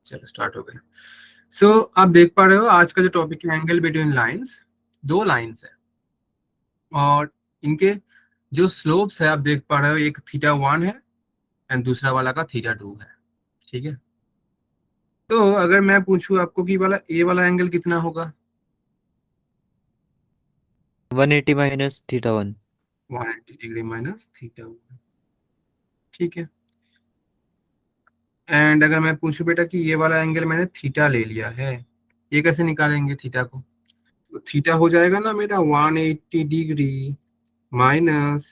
चलो स्टार्ट हो गए। सो आप देख पा रहे हो आज का जो टॉपिक है एंगल बिटवीन लाइंस। दो लाइंस है और इनके जो स्लोप्स है आप देख पा रहे हो, एक θ1 है एंड दूसरा वाला का θ2 है। ठीक है, तो अगर मैं पूछूं आपको कि वाला ए वाला एंगल कितना होगा? 180 माइनस θ1। 180 degree minus θ1। ठीक है, एंड अगर मैं पूछूं बेटा कि ये वाला एंगल मैंने थीटा ले लिया है, ये कैसे निकालेंगे थीटा को? तो थीटा हो जाएगा ना मेरा 180 degree minus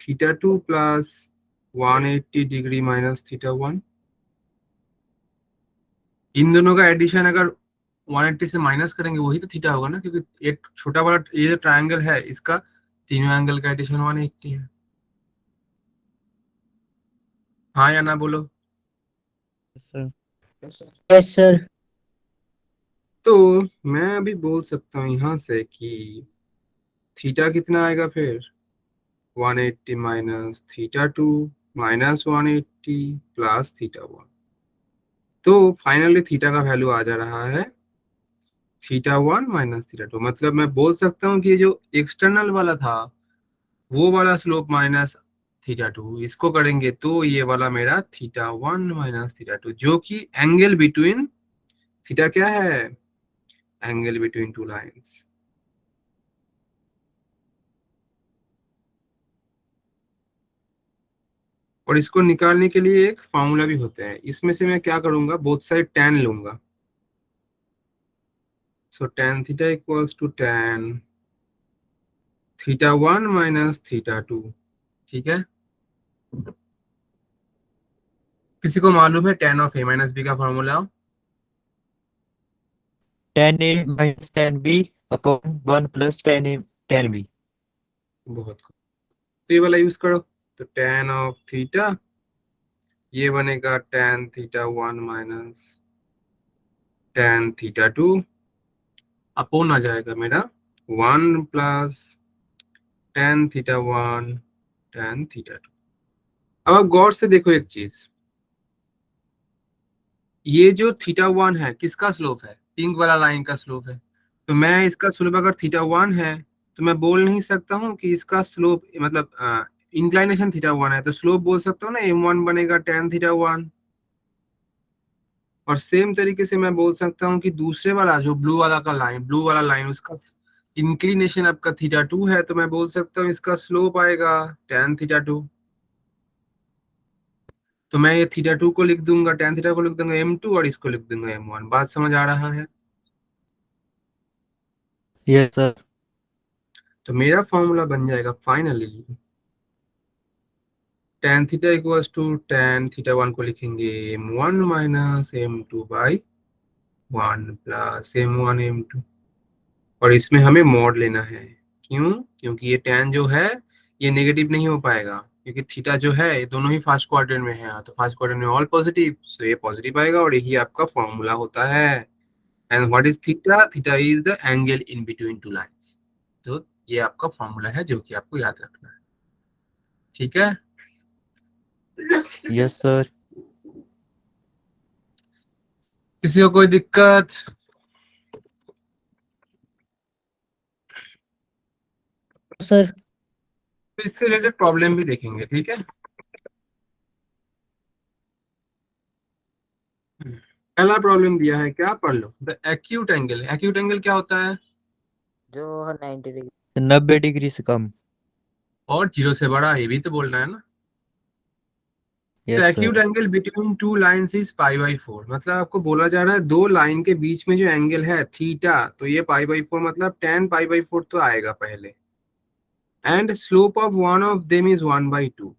θ2 plus 180 degree minus θ1। इन दोनों का एडिशन अगर 180 से माइनस करेंगे वही तो थीटा होगा ना, क्योंकि एक छोटा वाला ये जो ट्रायंगल है इसका तीनों एंगल का एडिशन 180 है। हाँ या ना बोलो। Sir yes sir. तो मैं अभी बोल सकता हूँ यहाँ से कि थीटा कितना आएगा फिर 180 माइनस θ2 माइनस 180 प्लस θ1। तो फाइनली थीटा का वैल्यू आ जा रहा है θ1 माइनस θ2। मतलब मैं बोल सकता हूँ कि ये जो एक्सटर्नल वाला था वो वाला स्लोप माइनस θ2 इसको करेंगे तो ये वाला मेरा θ1 माइनस θ2 जो कि एंगल बिटवीन थीटा क्या है, एंगल बिटवीन टू लाइंस। और इसको निकालने के लिए एक फॉर्मूला भी होता है, इसमें से मैं क्या करूंगा, बोथ साइड tan लूंगा। So tan theta equals to tan θ1 minus θ2। ठीक है, किसी को मालूम है tan ऑफ a माइनस बी का formula? tan a minus tan b upon 1 plus tan a tan b। बहुत खूब, तो ये वाला यूज करो। तो tan ऑफ थीटा ये बनेगा tan θ1 माइनस tan θ2 अपोन आ जाएगा मेरा 1 प्लस tan θ1 tan θ2। अब आप गौर से देखो एक चीज, ये जो θ1 है किसका स्लोप है? पिंक वाला लाइन का स्लोप है। तो मैं इसका स्लोप अगर θ1 है तो मैं बोल नहीं सकता हूँ कि इसका स्लोप मतलब इंक्लाइनेशन θ1 है तो स्लोप बोल सकता हूँ ना m1 बनेगा tan θ1। और सेम तरीके से मैं बोल सकता हूँ कि दूसरे वाला जो ब्लू वाला लाइन उसका इंक्लिनेशन आपका θ2 है तो मैं बोल सकता हूँ इसका स्लोप आएगा tan θ2। तो मैं ये θ2 को लिख दूंगा, tan थीटा को लिख दूंगा m2 और इसको लिख दूंगा m1। बात समझ आ रहा है? Yes sir. तो मेरा फॉर्मूला बन जाएगा finally tan theta equals to tan θ1 को लिखेंगे m1 minus m2 by 1 plus m1 m2। और इसमें हमें मॉड लेना है। क्यों? क्योंकि ये tan जो है ये नेगेटिव नहीं हो पाएगा, क्योंकि थीटा जो है ये दोनों ही फर्स्ट क्वाड्रेंट में है, तो फर्स्ट क्वाड्रेंट में ऑल पॉजिटिव, सो ये पॉजिटिव आएगा और यही आपका फॉर्मूला होता है। And what is theta? Theta is the angle in between two lines. तो ये आपका फॉर्मूला है जो कि आपको याद रखना है। ठीक है, यस सर। किसी को कोई दिक्कत? सर तो इससे रिलेटेड प्रॉब्लम भी देखेंगे। ठीक है, पहला प्रॉब्लम दिया है, क्या पढ़ लो, the acute angle. Acute angle क्या होता है? जो 90 डिग्री 90 डिग्री से कम। और जीरो से बड़ा, ये भी तो बोलना है ना। तो yes acute sir. Angle between two lines is π/4। मतलब आपको बोला जा रहा है दो लाइन के बीच में जो एंगल है थीटा, तो ये π/4 मतलब tan π/4 तो आएगा पहले। And slope of one of them is 1/2।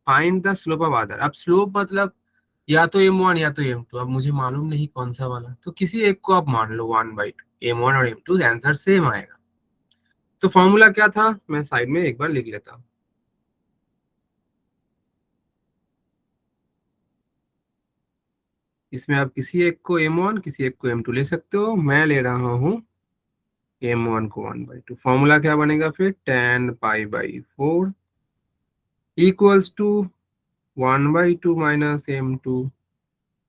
Find the slope of other. अब स्लोप मतलब या तो m1 या तो m2, अब मुझे मालूम नहीं कौन सा वाला, तो किसी एक को आप मान लो 1/2, m1 और m2 आंसर सेम आएगा। तो फॉर्मूला क्या था, मैं साइड में एक बार लिख लेता हूँ। इसमें आप किसी एक को m1 किसी एक को m2 ले सकते हो, मैं ले रहा हूँ m1 को 1/2। फॉर्मूला क्या बनेगा फिर, tan π/4 equals to 1/2 minus m2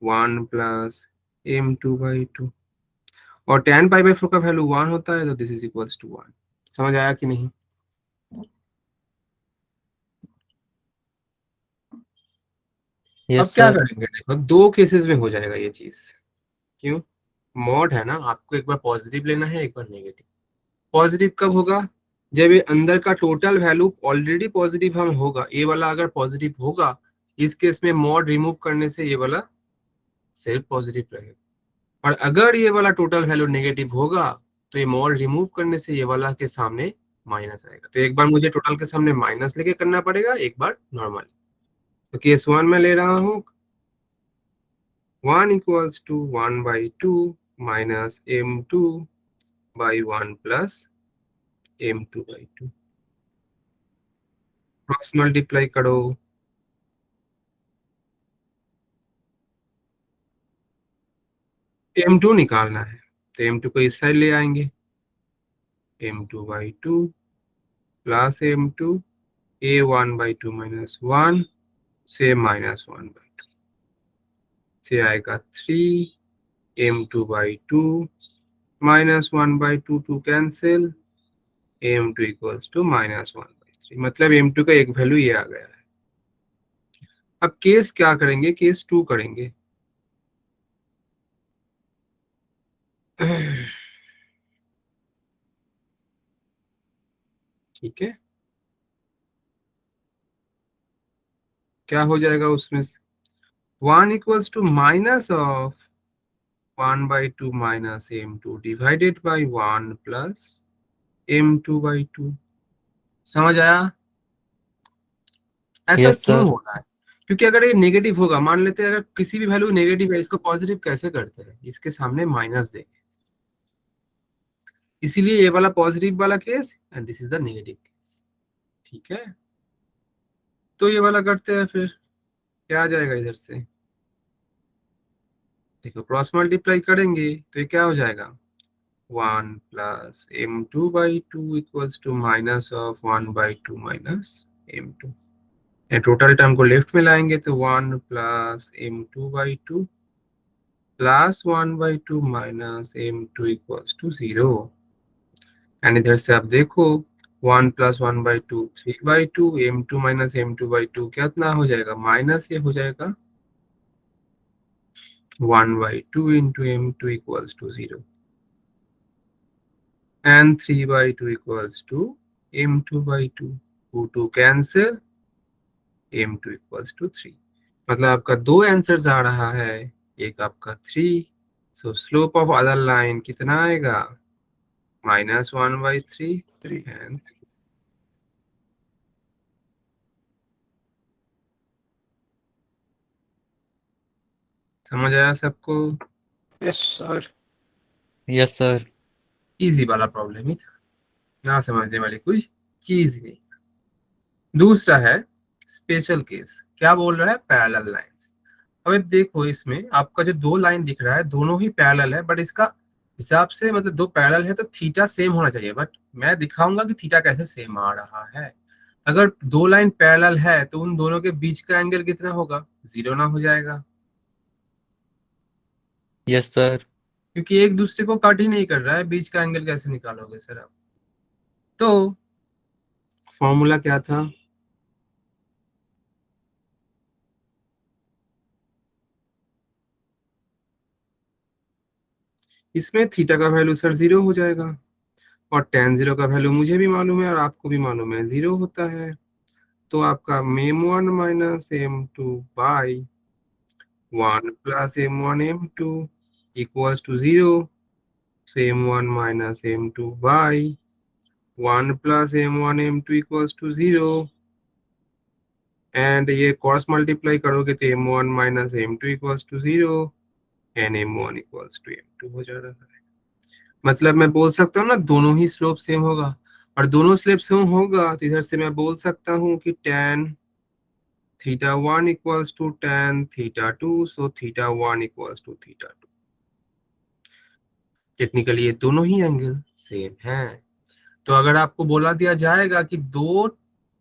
1 plus m2/2 और tan π/4 का वैल्यू 1 होता है, तो दिस इज इक्वल्स टू 1। समझ आया कि नहीं? अब Yes, क्या sir. करेंगे, देखो दो केसेस में हो जाएगा ये चीज। क्यों? मॉड है ना, आपको एक बार पॉजिटिव लेना है, एक बार नेगेटिव। पॉजिटिव कब होगा? जब ये अंदर का टोटल वैल्यू ऑलरेडी पॉजिटिव हम होगा, ये वाला अगर पॉजिटिव होगा, इस केस में मॉड रिमूव करने से ये वाला सिर्फ पॉजिटिव रहेगा। और अगर ये वाला टोटल वैल्यू नेगेटिव होगा, तो ये मॉड रिमूव करने से ये वाला के सामने माइनस आएगा। तो एक बार मुझे टोटल के सामने माइनस लेके करना पड़ेगा, एक बार नॉर्मल। तो केस 1 में ले रहा हूँ 1 equals to 1/2 minus m2/1 plus m2/2। Cross multiply करो, m2 निकालना है, तो m2 को इस साइड ले आएंगे, m2/2 plus m2 a1/2 minus 1 से माइनस 1/2 से आएगा 3 m2/2 minus 1/2 two cancel, m2 equals to minus 1/3। मतलब m2 का एक वैल्यू ये आ गया है। अब केस क्या करेंगे, केस 2 करेंगे। ठीक है, क्या हो जाएगा उसमें? 1 equals to minus of 1/2 minus m2 divided by 1 plus m2/2। समझ आया? ऐसा Yes, क्यों sir. हो रहा है? क्योंकि अगर ये नेगेटिव होगा, मान लेते हैं अगर किसी भी वैल्यू नेगेटिव है, इसको पॉजिटिव कैसे करते हैं? इसके सामने माइनस देंगे। इसीलिए ये वाला पॉजिटिव वाला case and this is the negative case. ठीक है, तो ये वाला करते हैं, फिर क्या आ जाएगा इधर से? देखो क्रॉस मल्टीप्लाई करेंगे तो ये क्या हो जाएगा? 1 plus m2/2 equals to minus of 1/2 minus m2। Total term को लेफ्ट में लाएंगे तो 1 plus m2/2 plus 1/2 minus m2 equals to 0। And इधर से आप देखो 1 प्लस 1/2 3/2, m2 माइनस m2/2 कितना हो जाएगा? माइनस ये हो जाएगा 1/2 into m2 equals to 0 and 3/2 equals to m2/2। 2 2 cancel, m2 equals to 3। मतलब आपका दो आंसर्स आ रहा है, एक आपका 3। सो स्लोप ऑफ अदर लाइन कितना आएगा? -1/3 एंड समझ आया सबको? Yes sir. Yes, sir. Easy वाला प्रॉब्लम ही था, ना समझने वाली कोई चीज नहीं। दूसरा है स्पेशल केस। क्या बोल रहा है? Parallel lines. अब देखो इसमें आपका जो दो लाइन दिख रहा है दोनों ही पैरेलल है, बट इसका हिसाब से मतलब दो पैरेलल है तो थीटा सेम होना चाहिए, बट मैं दिखाऊंगा कि थीटा कैसे सेम आ रहा है। अगर दो लाइन पैरेलल है तो उन दोनों के बीच का एंगल कितना होगा? 0 ना हो जाएगा, Yes, sir. क्योंकि एक दूसरे को कट ही नहीं कर रहा है, बीच का एंगल कैसे निकालोगे सर आप? तो फॉर्मूला क्या था? इसमें थीटा का वैल्यू सर 0 हो जाएगा, और tan 0 का वैल्यू मुझे भी मालूम है और आपको भी मालूम है, 0 होता है। तो आपका m1 minus m2 by 1 plus m1 m2 equals to 0। so m1 minus m2 by 1 plus m1 m2 equals to 0। And ये क्रॉस मल्टीप्लाई करोगे तो m1 minus m2 equals to 0 and m1 equals to m2 हो जा रहा है। मतलब मैं बोल सकता हूँ ना दोनों ही स्लोप सेम होगा, और दोनों स्लोप सेम होगा तो इधर से मैं बोल सकता हूँ कि tan θ1 equals to tan θ2, so θ1 equals to θ2। Technically ये दोनों ही एंगल सेम हैं। तो अगर आपको बोला दिया जाएगा कि दो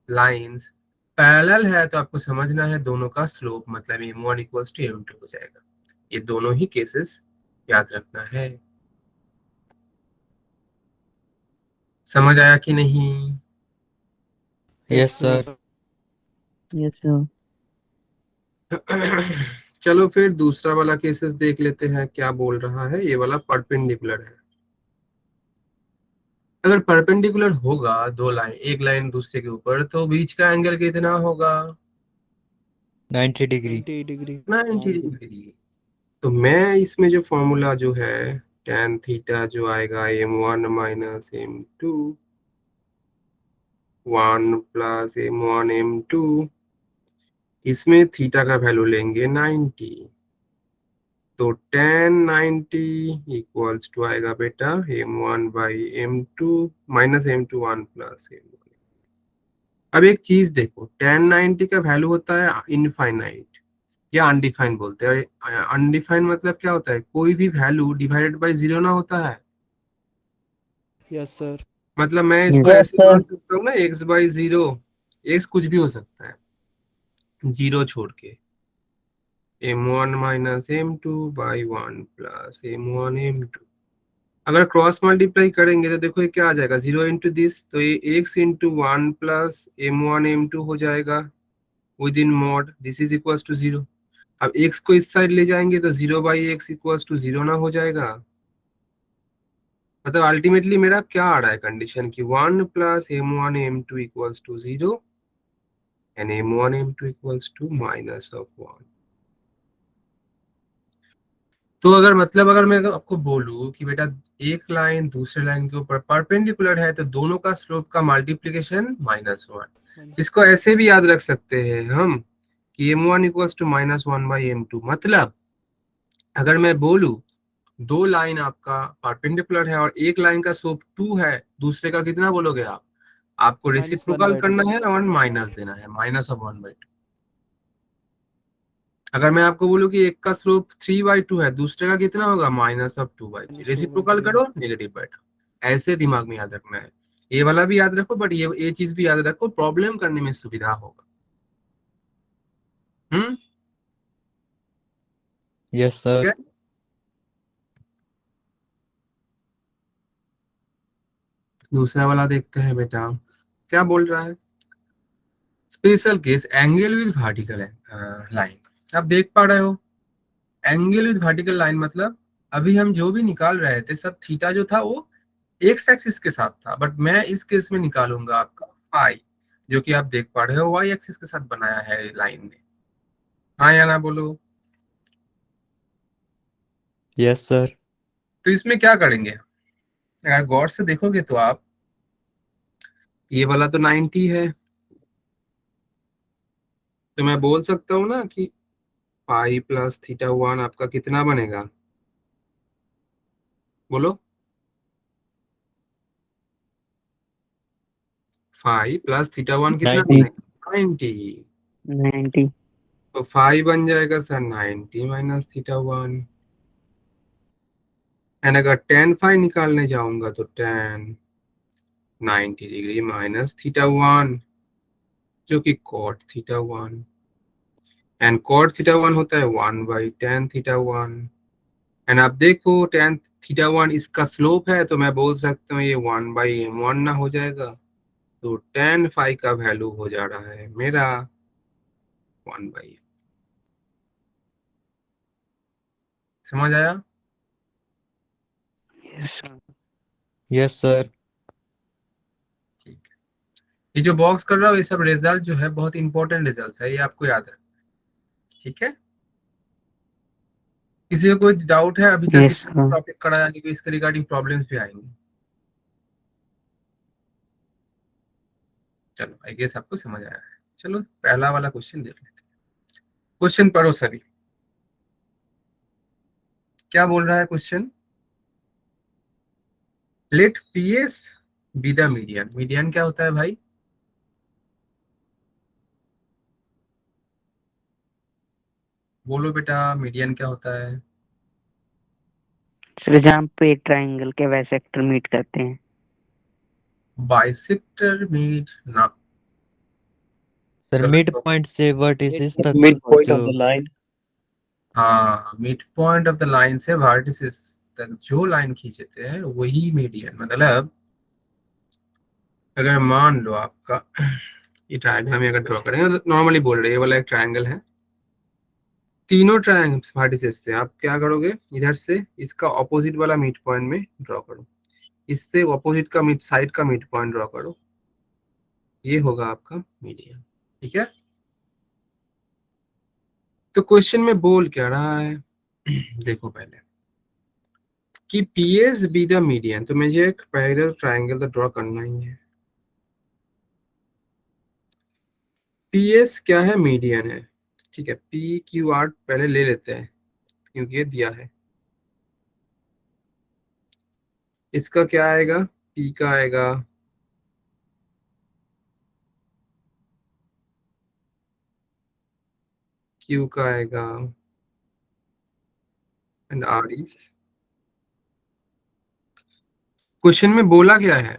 लाइंस पैरेलल है तो आपको समझना है दोनों का स्लोप मतलब m1 equals to m2 हो जाएगा। ये दोनों ही केसेस याद रखना है। समझ आया कि नहीं? Yes, sir. Yes, sir. चलो फिर दूसरा वाला केसेस देख लेते हैं क्या बोल रहा है। ये वाला परपेंडिकुलर है। अगर परपेंडिकुलर होगा दो लाइन, एक लाइन दूसरे के ऊपर, तो बीच का एंगल कितना होगा? 90 degree. 90 degree. 90 डिग्री। तो मैं इसमें जो फॉर्मूला जो है tan थीटा जो आएगा m1 minus m2 1 plus m1 m2, इसमें थीटा का वैल्यू लेंगे 90। तो tan 90 इक्वल्स टू आएगा बेटा m1 by m2 minus m2 1 plus m1। अब एक चीज देखो, tan 90 का वैल्यू होता है इनफाइनाइट या अनडिफाइंड बोलते हैं। अनडिफाइंड मतलब क्या होता है? कोई भी वैल्यू डिवाइडेड बाय जीरो ना होता है। Yes, sir. मतलब मैं इसको Yes, ऐसे sir. मान सकता हूँ ना, x बाई जीरो, x कुछ भी हो सकता है जीरो छोड़ के, m1 minus m2 by 1 plus m1 m2। अगर क्रॉस मल्टीप्लाई करेंगे तो देखो ये क्या आ जाएगा, जीरो इंटू दिस, तो ये x into 1 plus m1 m2 हो जाएगा within mod this is equal to zero. अब x को इस साइड ले जाएंगे तो zero by X equal to zero ना हो जाएगा। मतलब अल्टीमेटली मेरा क्या आ रहा है कंडीशन की 1 plus m1 m2 equals to zero and m1 m2 equals to minus of 1। तो अगर मतलब अगर मैं आपको बोलूं कि बेटा एक लाइन दूसरे लाइन के ऊपर परपेंडिकुलर है तो दोनों का स्लोप का मल्टीप्लीकेशन -1। इसको ऐसे भी याद रख सकते हैं हम कि m1 equals to -1 by m2। मतलब अगर मैं बोलूं दो लाइन आपका परपेंडिकुलर है और एक लाइन का स्लोप 2 है, दूसरे का कितना बोलोगे आप? आपको रेसिप्रोकल करना है और माइनस देना है, माइनस ऑफ 1/2। अगर मैं आपको बोलूं कि एक का स्लोप 3/2 है, दूसरे का कितना होगा? Minus of 2/3। रेसिप्रोकल करो, नेगेटिव बैठो। ऐसे दिमाग में याद रखना है। ये वाला भी याद रखो, बट ये चीज भी याद रखो, प्रॉब्लम करने में सुविधा होगा। Yes, sir. ठीक है। दूसरा वाला देखते हैं बेटा क्या बोल रहा है। Special case angle with vertical line. आप देख पा रहे हो एंगल विद वर्टिकल लाइन मतलब अभी हम जो भी निकाल रहे थे सब थीटा जो था वो एक्स एक्सिस के साथ था, बट मैं इस केस में निकालूंगा आपका फाई, जो कि आप देख पा रहे हो वाई एक्सिस के साथ बनाया है लाइन ने। हाँ या ना बोलो। Yes, sir. तो इसमें क्या करेंगे, अगर गौर से देखोगे तो आप ये वाला तो 90 है, तो मैं बोल सकता हूँ ना कि पाई प्लस थीटा 1 आपका कितना बनेगा? बोलो। फाइव प्लस थीटा 1 कितना 90. बनेगा? 90। 90. तो फाइव बन जाएगा सर 90 माइनस थीटा 1। एंड अगर tan फाइव निकालने जाऊंगा तो tan 90 डिग्री माइनस थीटा 1 जो कि cot theta 1 and cot theta 1 होता है 1 बाई tan थीटा 1। एंड अब देखो tan थीटा 1 इसका स्लोप है, तो मैं बोल सकता हूँ ये 1 बाई m1 ना हो जाएगा। तो tan फाइव का वैल्यू हो जा रहा है मेरा 1 बाई। समझ आया? Yes, sir. Yes, sir. ठीक है। ये जो बॉक्स कर रहा हूँ ये सब रिजल्ट जो है बहुत इंपॉर्टेंट रिजल्ट है, ये आपको याद है। ठीक है। किसी को कोई डाउट है अभी तक Yes, जितना sir. टॉपिक कराया कि इसके रिगार्डिंग प्रॉब्लम्स भी आएंगे? चलो आई गेस आपको समझ आया है। चलो पहला वाला क्वेश्चन देख लेते हैं। क्वेश्चन पढ़ो सभी। क्या बोल रहा है question? Let PS be the median. Median क्या होता है भाई? बोलो बेटा, मीडियन क्या होता है? सर जहाँ पे ट्राइंगल के बाइसेक्टर मीट करते हैं। बाइसेक्टर मीट ना। Sir, गलत हो। midpoint से vertices तक Midpoint जो of the line. हाँ, mid point of the line से वर्टिसेस तक जो लाइन खींचते हैं वही मीडियन। मतलब अगर मान लो आपका ये ट्रायंगल हम अगर ड्रॉ करेंगे तो नॉर्मली बोल रहे हैं ये वाला एक ट्रायंगल है, तीनों ट्रायंगल वर्टिसेस से आप क्या करोगे, इधर से इसका ऑपोजिट वाला मिड पॉइंट में ड्रॉ करो, इससे ऑपोजिट का मिड साइड का मिड पॉइंट ड्रॉ करो, ये होगा आपका मीडियन। ठीक है, तो क्वेश्चन में बोल क्या रहा है देखो पहले कि पीएस बी द मीडियन, तो मुझे एक पैरेलल ट्रायंगल तो ड्रॉ करना ही है। पीएस क्या है, मीडियन है। ठीक है, पी क्यू आर पहले ले लेते हैं क्योंकि ये दिया है। इसका क्या आएगा, पी का आएगा क्यू का आएगा एंड आर इज। क्वेश्चन में बोला क्या है,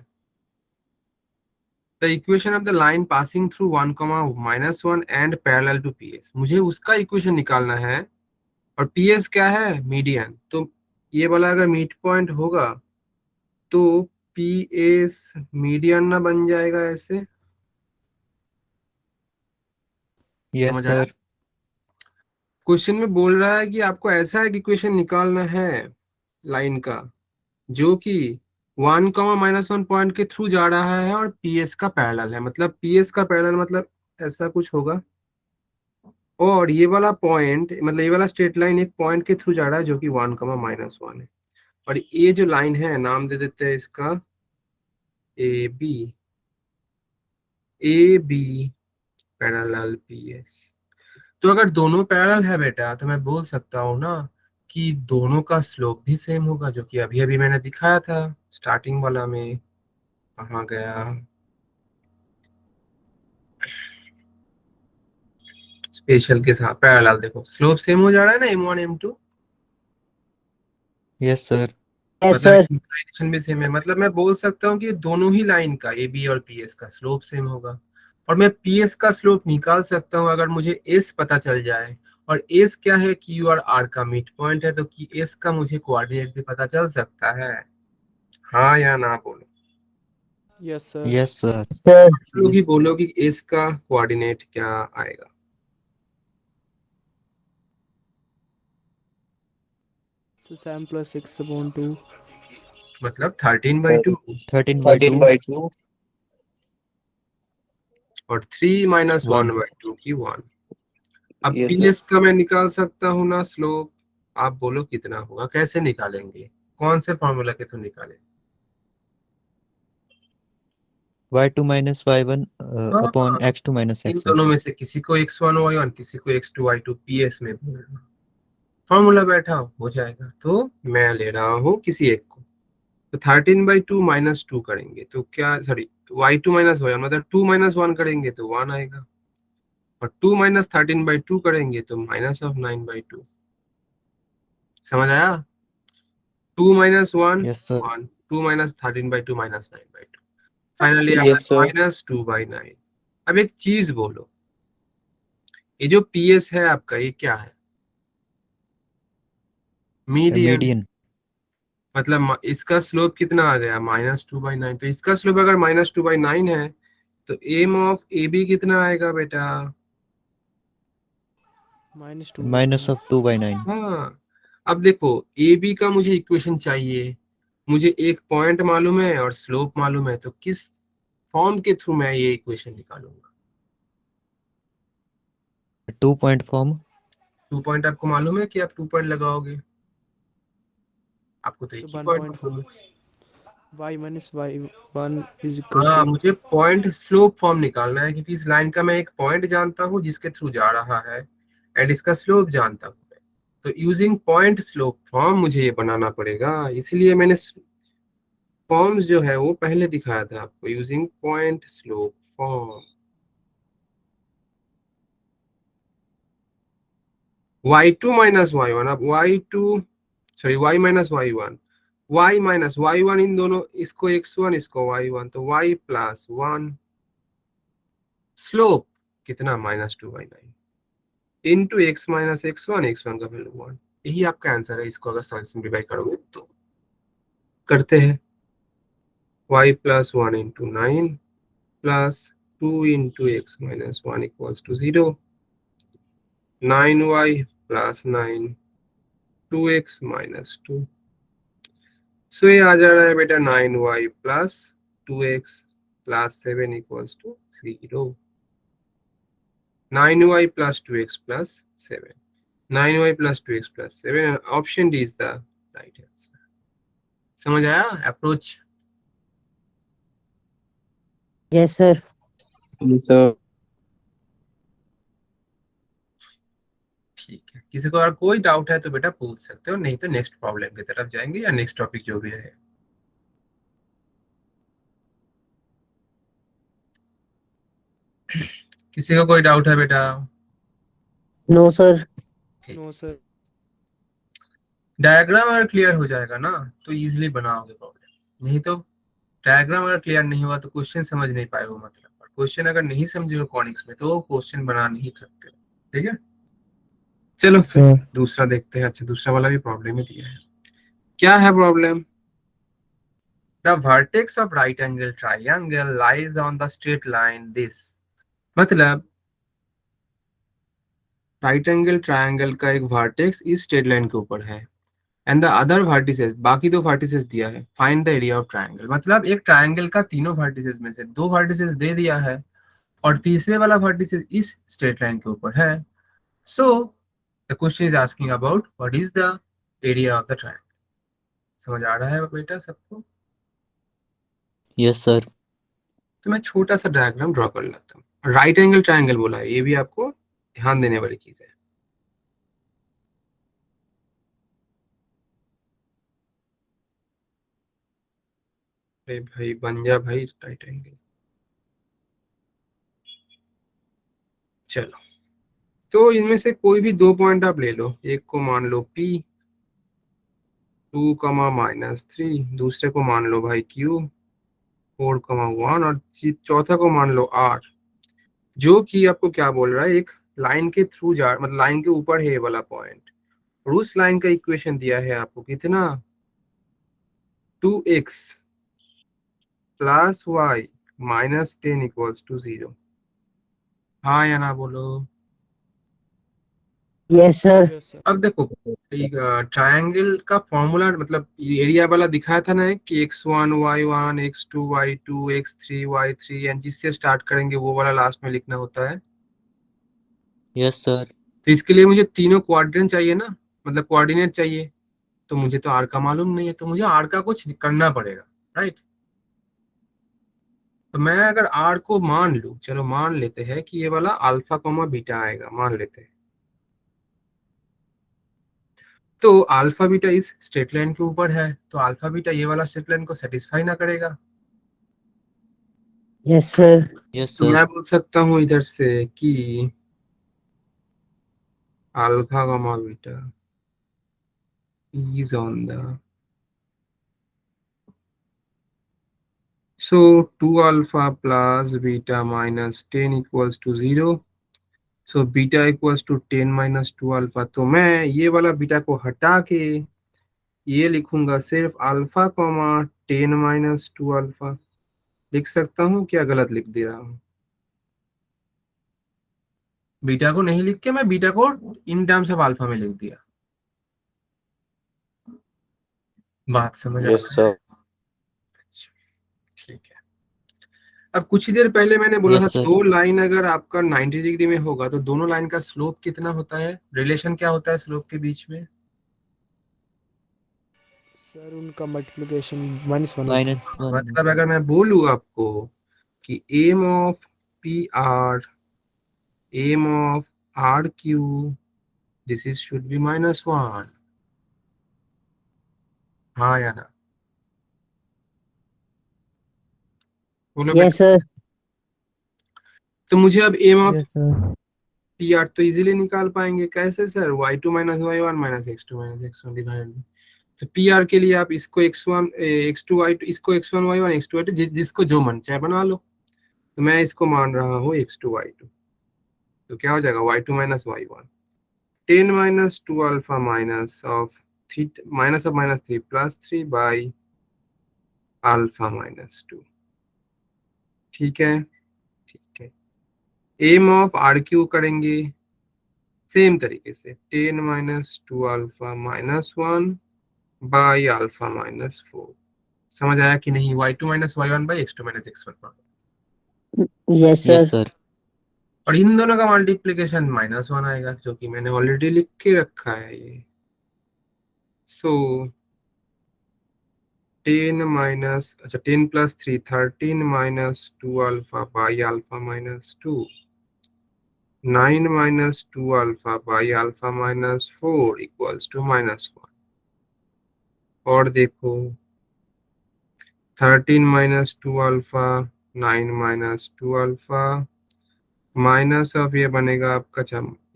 the equation of the line passing through 1, -1 and parallel to PS, मुझे उसका इक्वेशन निकालना है। और पीएस क्या है, मीडियन, तो ये वाला अगर मिड पॉइंट होगा तो पीएस मीडियन ना बन जाएगा ऐसे। Yes, समझ आया? sir. क्वेश्चन में बोल रहा है कि आपको ऐसा एक इक्वेशन निकालना है लाइन का जो कि 1, -1 पॉइंट के थ्रू जा रहा है और पीएस का पैरेलल है, मतलब पीएस का पैरेलल मतलब ऐसा कुछ होगा। और ये वाला पॉइंट मतलब ये वाला स्ट्रेट लाइन एक पॉइंट के थ्रू जा रहा है जो कि 1, -1 है। और ये जो लाइन है नाम दे देते हैं इसका A B, A B parallel PS. तो अगर दोनों पैरेलल है बेटा तो मैं बोल सकता हूँ ना कि दोनों का स्लोप भी सेम होगा, जो कि अभी अभी मैंने दिखाया था स्टार्टिंग वाला में। कहाँ गया, स्पेशल के साथ पैरेलल, देखो स्लोप सेम हो जा रहा है ना m1 m2, Yes, sir. मतलब इंक्लिनेशन भी सेम है। मतलब मैं बोल सकता हूँ कि दोनों ही लाइन का ए बी और पीएस का स्लोप सेम होगा। और मैं पीएस का स्लोप निकाल सकता हूँ अगर मुझे एस पता चल जाए। और एस क्या है, क्यू और आर का मिड पॉइंट है, तो कि एस का मुझे कोऑर्डिनेट भी पता चल सकता है। हाँ या ना बोलो, Yes, sir. Yes, sir. लोग ही बोलो कि एस का कोऑर्डिनेट क्या आएगा। So 7 plus 6 upon 2. मतलब 13/2 13 by 2. और 3 - 1. 1/2 की 1। अब पीएस का मैं निकाल सकता हूँ ना स्लोप, आप बोलो कितना होगा, कैसे निकालेंगे, कौन से फॉर्मूला के थ्रू निकालेंगे। Y2 minus Y1 upon हाँ, X2 minus इन X1. दोनों में से किसी को x1 y1 किसी को x2 y2 पीएस में बोलना, फॉर्मूला बैठा हो जाएगा। तो मैं ले रहा हूँ किसी एक को, तो 13/2 -2 करेंगे तो क्या, सॉरी y2 - y1 मतलब 2 - 1 करेंगे तो 1 आएगा। और 2 - 13/2 करेंगे तो -9/2। समझ आया, 2 - 1 Yes, sir. 1, 2 - 13/2 -9/2, finally Yes, sir. -2/9। अब एक चीज बोलो, ये जो पीएस है आपका ये क्या है, A मीडियन। median. मतलब इसका स्लोप कितना आ गया, -2/9। तो इसका स्लोप अगर -2/9 है तो एम ऑफ ए बी कितना आएगा बेटा, Minus 2 by Minus 9. of 2 by 9. हाँ। अब देखो ए बी का मुझे इक्वेशन चाहिए, मुझे एक पॉइंट मालूम है और स्लोप मालूम है, तो किस फॉर्म के थ्रू मैं ये इक्वेशन निकालूंगा। 2 point form. 2 पॉइंट आपको मालूम है कि आप 2 पॉइंट लगाओगे, आपको तो एक So ही पॉइंट 1.4. मालूम है। Y minus Y1 is equal हाँ, to. मुझे पॉइंट स्लोप फॉर्म निकालना है क्योंकि इस लाइन का मैं एक पॉइंट जानता हूँ जिसके थ्रू जा रहा है एंड इसका स्लोप जानता हूँ मैं। तो यूजिंग पॉइंट स्लोप फॉर्म मुझे ये बनाना पड़ेगा, इसलिए मैंने फॉर्म्स जो है वो पहले दिखाया था आपको, using point slope form. y2 - y1, अब y2 sorry y - y1, y - y1 इन दोनों, इसको x1 इसको y1, तो y + 1, स्लोप कितना -2/9। इंटू एक्स माइनस x1 का वैल्यू 1, यही आपका आंसर है। इसको अगर सिंप्लीफाई करोगे तो करते हैं। y plus 1 into 9 plus 2 into X minus 1 equals to 0, 9y plus 9 2x minus 2। So ये आ जा रहा है बेटा 9y plus 2x plus 7 equals to 0। 9y plus 2x plus 7, 9y plus 2x plus 7, option D is the right answer. समझ आया approach? Yes sir. Sir ठीक है, किसी को अगर कोई डाउट है तो बेटा पूछ सकते हो, नहीं तो नेक्स्ट प्रॉब्लम की तरफ जाएंगे या नेक्स्ट टॉपिक जो भी रहे। किसी को कोई डाउट है बेटा? No sir. No sir. Diagram अगर क्लियर हो जाएगा ना तो इजीली बनाओगे प्रॉब्लम, नहीं तो डायग्राम अगर क्लियर नहीं हुआ तो क्वेश्चन समझ नहीं पाएगा। मतलब क्वेश्चन अगर नहीं समझे कॉनिक्स में तो क्वेश्चन बना नहीं सकते हो। ठीक है, चलो सर दूसरा देखते हैं। अच्छा, दूसरा वाला भी प्रॉब्लम ही दिया है। क्या है problem? The vertex of right angle triangle lies on the straight line this. मतलब राइट एंगल ट्राइंगल का एक वर्टेक्स इस स्ट्रेट लाइन के ऊपर है एंड द अदर वर्टिसेस, बाकी दो वर्टिसेस दिया है। Find the area of triangle. मतलब एक ट्राइंगल का तीनों वर्टिसेस में से दो वर्टिसेस दे दिया है और तीसरे वाला वर्टिसेस इस स्ट्रेट लाइन के ऊपर है। So the question is asking about what is the area of the triangle. समझ आ रहा है बेटा सबको? Yes sir. तो मैं छोटा सा डायग्राम ड्रॉ कर लेता हूँ। राइट एंगल ट्राइंगल बोला है, ये भी आपको ध्यान देने वाली चीज है। अरे भाई बन जा भाई राइट एंगल। चलो, तो इनमें से कोई भी दो पॉइंट आप ले लो। एक को मान लो P 2, -3, दूसरे को मान लो भाई Q 4, 1 और चौथा को मान लो R, जो कि आपको क्या बोल रहा है, एक लाइन के थ्रू जा, मतलब लाइन के ऊपर है ये वाला पॉइंट, और उस लाइन का इक्वेशन दिया है आपको कितना, 2x plus Y minus 10 equals to 0। हाँ या ना बोलो? Yes sir. Yes sir. अब देखो, ट्रायंगल का फॉर्मूला मतलब एरिया वाला दिखाया था ना कि x1 y1 x2 y2 x3 y3 and जिससे स्टार्ट करेंगे वो वाला लास्ट में लिखना होता है। Yes sir. तो इसके लिए मुझे तीनों क्वाड्रेंट चाहिए ना, मतलब कोऑर्डिनेट चाहिए। तो मुझे तो आर का मालूम नहीं है, तो मुझे आर का कुछ करना पड़ेगा, राइट? तो मैं अगर आर को मान लूं, चलो मान लेते हैं कि ये वाला अल्फा कोमा बीटा आएगा, मान लेते हैं। तो अल्फा बीटा इस स्ट्रेट लाइन के ऊपर है, तो अल्फा बीटा ये वाला स्ट्रेट लाइन को सेटिस्फाई ना करेगा। Yes sir. यस तो सर। मैं बोल सकता हूँ इधर से कि alpha gamma beta is on the, so 2 alpha plus beta minus 10 equals to 0, so beta equals to 10 minus 2 alpha। तो मैं ये वाला बीटा को हटा के ये लिखूंगा सिर्फ अल्फा कॉमा 10 माइनस 2 अल्फा। लिख सकता हूँ क्या गलत लिख दे रहा हूँ? बीटा को नहीं लिख के मैं बीटा को इन टर्म्स ऑफ अल्फा में लिख दिया। बात समझ आ यस रहा है? सर। ठीक है। अब कुछ ही देर पहले मैंने बोला था यस सर। दो लाइन अगर आपका 90 डिग्री में होगा तो दोनों लाइन का स्लोप कितना होता है, रिलेशन क्या होता है स्लोप के बीच में? सर उनका मल्टीप्लिकेशन -1 होता है। -1। मतलब अगर मैं बोलूँ आपको कि M of R Q this is should be -1, हाँ या ना? बोलो बेटा। Yes sir. तो मुझे अब M of yes sir. P R तो इजीली निकाल पाएंगे। कैसे sir? y2 minus y1 minus x2 minus x1 divide. तो पी आर के लिए आप इसको x1 x2 y2, इसको x1 y1 x2 y2 जिसको जो मन चाहे बना लो। तो मैं इसको मान रहा हूँ x2 y2। तो क्या हो जाएगा y2 minus y1 10 minus 2 alpha minus of minus of minus 3 plus 3 by alpha minus 2। ठीक है, ठीक है। एम ऑफ आर क्यू करेंगे सेम तरीके से 10 minus 2 alpha minus 1 by alpha minus 4। समझ आया कि नहीं? y2 minus y1 by x2 minus x1। Yes, Yes, sir. sir. और इन दोनों का मल्टीप्लीकेशन -1 आएगा, जो कि मैंने ऑलरेडी लिख के रखा है ये। सो 10 माइनस, अच्छा 10 plus 3 13 minus 2 alpha by alpha minus 2 9 minus 2 alpha by alpha minus 4 equals to -1। और देखो 13 minus 2 alpha 9 minus 2 alpha minus of ये बनेगा आपका,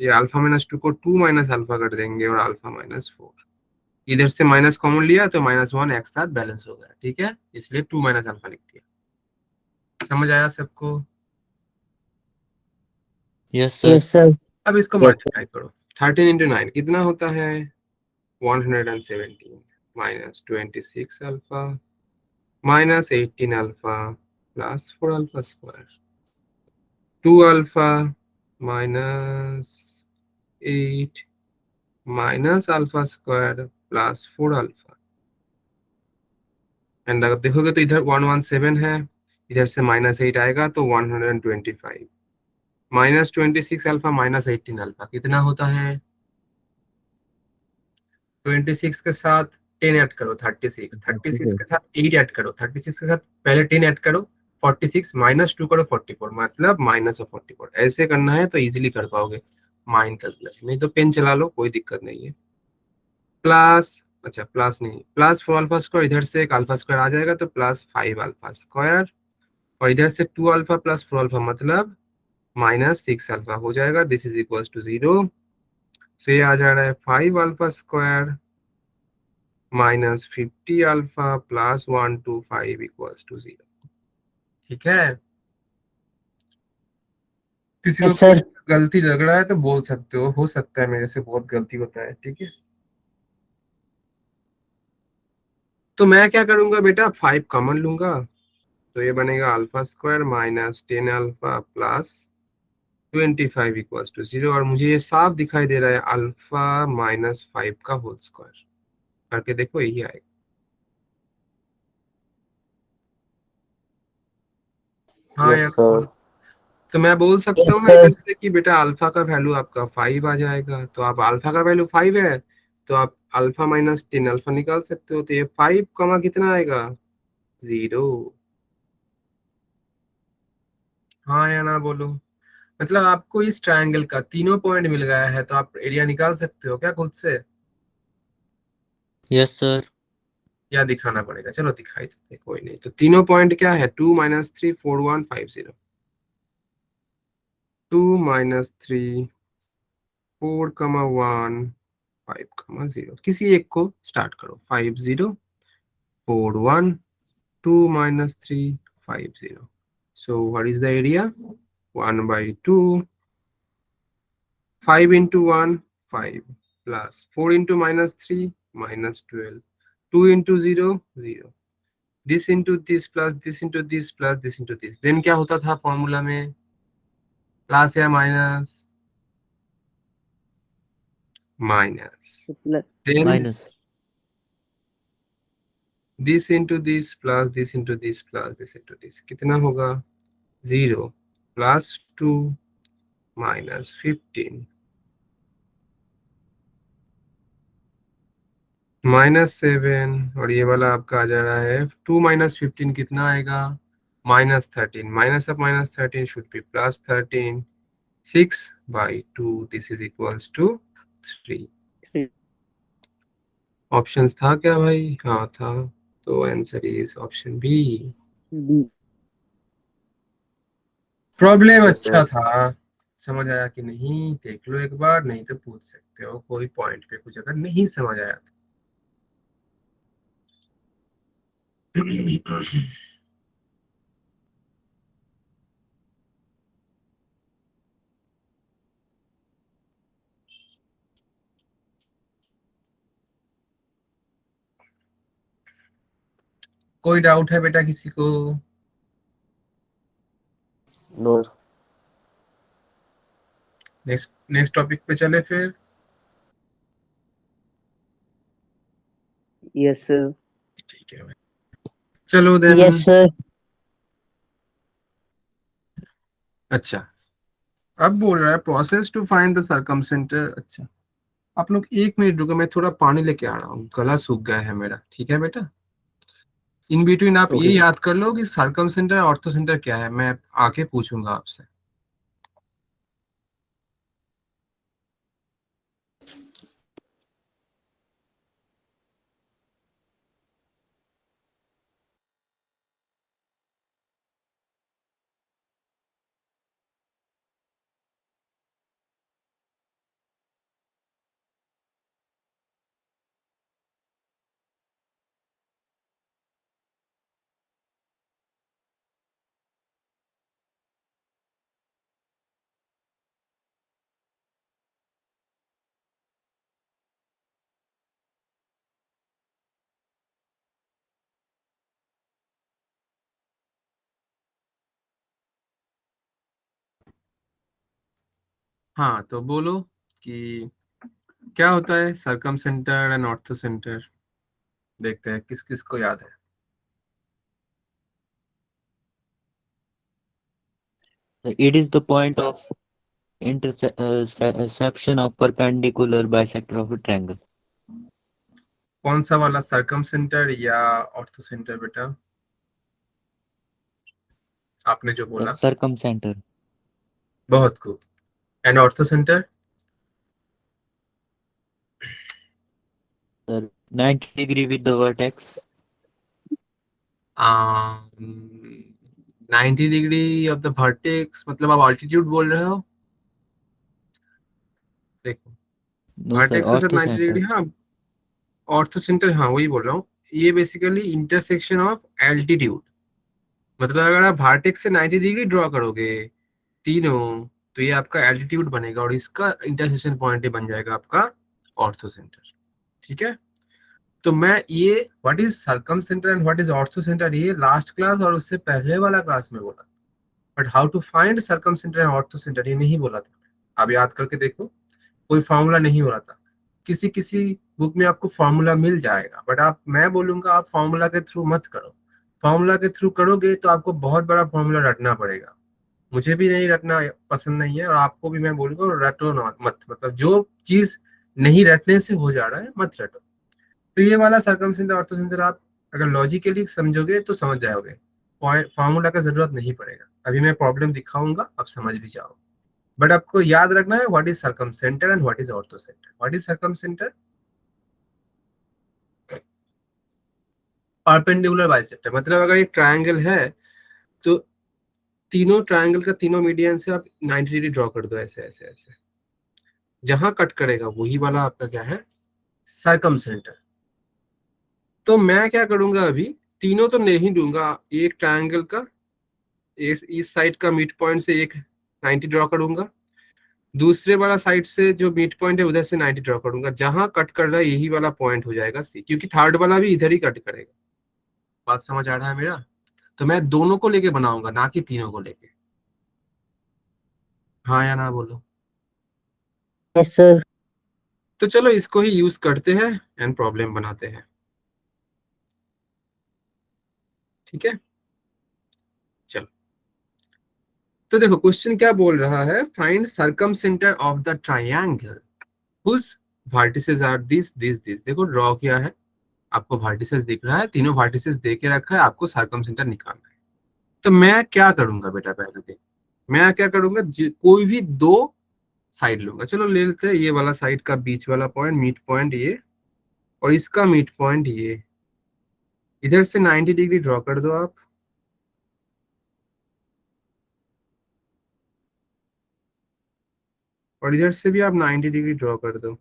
ये अल्फा माइनस 2 को 2 माइनस अल्फा कर देंगे और अल्फा माइनस 4। इधर से माइनस कॉमन लिया तो -1 एक साथ बैलेंस हो गया। ठीक है, इसलिए 2 माइनस अल्फा लिख दिया। समझ आया सबको? Yes, sir. Yes, sir. अब इसको Yes, मल्टीप्लाई करो। 13 इंटू 9 कितना होता है? 117 minus 26 alpha minus 18 alpha plus 4 alpha square 2 alpha minus 8 minus alpha square plus 4 alpha. And अगर देखोगे तो इधर 117 है, इधर से -8 आएगा तो 125 माइनस 26 अल्फा माइनस 18 अल्फा कितना होता है? 26 के साथ 10 ऐड करो 36, 36 के साथ 8 ऐड करो 36 के साथ पहले 10 ऐड करो 46 माइनस 2 करो 44 मतलब -44। ऐसे करना है तो इजीली कर पाओगे माइंड कैलकुलेशन, नहीं तो पेन चला लो कोई दिक्कत नहीं है। प्लस, अच्छा प्लस नहीं, प्लस 4 अल्फा स्क्वायर, इधर से एक अल्फा स्क्वायर आ जाएगा तो प्लस 5 अल्फा स्क्वायर और इधर से 2 अल्फा प्लस 4 अल्फा मतलब -6 अल्फा हो जाएगा। This is equal to 0। So ये आ जा रहा है 5 alpha square minus 50 alpha plus 125 equals to 0। ठीक है, किसी को yes, कोई sir. गलती लग रहा है तो बोल सकते हो सकता है मेरे से बहुत गलती होता है। ठीक है, तो मैं क्या करूंगा बेटा 5 कॉमन लूंगा तो ये बनेगा alpha square minus 10 alpha plus 25 equals to 0 और मुझे ये साफ दिखाई दे रहा है अल्फा माइनस 5 का होल स्क्वायर करके देखो यही आएगा। हाँ Yes, यार, sir. तो मैं बोल सकता Yes, हूँ ना sir. इधर से कि बेटा अल्फा का वैल्यू आपका 5 आ जाएगा, तो आप अल्फा का वैल्यू 5 है तो आप अल्फा माइनस 10 अल्फा निकाल सकते हो, तो ये 5 कमा कितना आएगा 0। हाँ या ना बोलो? मतलब आपको इस ट्रायंगल का तीनों पॉइंट मिल गया है तो आप एरिया निकाल सकते हो क्या खुद से, Yes, sir. या दिखाना पड़ेगा? चलो दिखाई देते हैं, कोई नहीं। तो तीनों पॉइंट क्या है 2 माइनस 3 4 1 5 0 2 माइनस 3 4 1 5 0। किसी एक को स्टार्ट करो 5 0 4 1 2 minus 3 5 0। So what is the area? 1 by 2 5 into 1 5 plus 4 into minus 3 minus 12 2 into 0 0 this into this plus this into this plus this into this। then क्या होता था फॉर्मूला में? प्लस या minus? Minus. then Minus. this into this plus this into this plus this into this कितना होगा 0 plus 2 minus 15 -7 और ये वाला आपका आ जा रहा है 2 माइनस 15 कितना आएगा -13 minus of -13 should be +13 6 by 2 this is equals to 3। Options था क्या भाई? हाँ था, तो answer is option B. B. Problem Yes, अच्छा sir. था, समझ आया कि नहीं देख लो एक बार, नहीं तो पूछ सकते हो कोई पॉइंट पे कुछ अगर नहीं समझ आया तो। कोई डाउट है बेटा किसी को? No. नेक्स्ट टॉपिक पे चले फिर। Yes, sir. ठीक है चलो देन। Yes, sir. अच्छा अब बोल रहा है प्रोसेस टू फाइंड द सर्कमसेंटर। अच्छा आप लोग 1 मिनट रुको, मैं थोड़ा पानी लेके आ रहा हूँ, गला सूख गया है मेरा। ठीक है बेटा, इन बिटवीन आप ये Okay. याद कर लो कि सर्कमसेंटर और ऑर्थोसेंटर क्या है, मैं आके पूछूंगा आपसे। हाँ तो बोलो कि क्या होता है सर्कमसेंटर एंड ऑर्थोसेंटर। देखते हैं किस किस को याद है। It is the point of intersection of perpendicular bisector of a triangle. कौन सा वाला, सर्कमसेंटर या ऑर्थोसेंटर बेटा? आपने जो The बोला circumcenter. बहुत खूब। And orthocentre? Sir, 90 degree with the vertex. 90 degree of the vertex, मतलब आप ऑल्टीट्यूड बोल रहे हो? देखो No, sir, वर्टेक्स के साथ 90 डिग्री, orthocenter. हाँ ऑर्थोसेंटर, हाँ वही बोल रहा हूँ। ये बेसिकली इंटरसेक्शन ऑफ एल्टीट्यूड, मतलब अगर आप वर्टेक्स से 90 डिग्री ड्रॉ करोगे तीनों, तो ये आपका एल्टीट्यूड बनेगा और इसका इंटरसेक्शन पॉइंट ही बन जाएगा आपका ऑर्थोसेंटर। ठीक है, तो मैं ये what is circumcentre and what is orthocentre ये लास्ट क्लास और उससे पहले वाला क्लास में बोला, but how to find circumcentre and orthocentre ये नहीं बोला था। अब याद करके देखो, कोई फॉर्मूला नहीं बोला था। किसी किसी बुक में आपको फॉर्मूला मिल जाएगा, बट आप, मैं बोलूंगा आप फॉर्मूला के थ्रू मत करो। फॉर्मूला के थ्रू करोगे तो आपको बहुत बड़ा फॉर्मूला रटना पड़ेगा। मुझे भी नहीं रटना पसंद नहीं है, और आपको भी मैं बोलूंगा रटो ना मत, मतलब जो चीज नहीं रटने से हो जा रहा है मत रटो। तो ये वाला सर्कमसेंटर ऑर्थोसेंटर आप अगर लॉजिकली समझोगे तो समझ जाओगे, फॉर्मूला का जरूरत नहीं पड़ेगा। अभी मैं प्रॉब्लम दिखाऊंगा, आप समझ भी जाओ। बट आपको याद रखना है what is circumcentre and what is orthocentre. What is circumcentre? Perpendicular bisector, मतलब अगर एक ट्रायंगल है तो तीनों ट्रायंगल का तीनों मीडियन से आप 90 डिग्री ड्रॉ कर दो, ऐसे ऐसे ऐसे। जहां कट करेगा वही वाला आपका क्या है, सर्कमसेंटर। तो मैं क्या करूंगा, अभी तीनों तो नहीं दूंगा, एक ट्रायंगल का इस साइड का मिड पॉइंट से एक 90 ड्रॉ करूंगा, दूसरे वाला साइड से जो मिड पॉइंट है उधर से 90 ड्रॉ करूंगा। जहां कट कर रहा है यही वाला पॉइंट हो जाएगा सी, क्योंकि थर्ड वाला भी इधर ही कट करेगा। बात समझ आ रहा है मेरा? तो मैं दोनों को लेके बनाऊंगा, ना कि तीनों को लेके। हाँ या ना बोलो। Yes, sir. तो चलो इसको ही यूज करते हैं एंड प्रॉब्लम बनाते हैं। ठीक है चलो, तो देखो क्वेश्चन क्या बोल रहा है, find circumcentre of the triangle whose vertices are this this this. देखो ड्रॉ किया है, आपको वर्टिसेस दिख रहा है, तीनों वर्टिसेस दे के रखा है, आपको सर्कमसेंटर निकालना है। तो मैं क्या करूंगा बेटा, पहले देख मैं क्या करूंगा, कोई भी दो साइड लूंगा। चलो ले लेते हैं ये वाला साइड का बीच वाला पॉइंट, मिड पॉइंट ये, और इसका मिड पॉइंट ये। इधर से 90 डिग्री ड्रॉ कर दो आप, और इधर से भी आप 90 डिग्री ड्रॉ कर दो।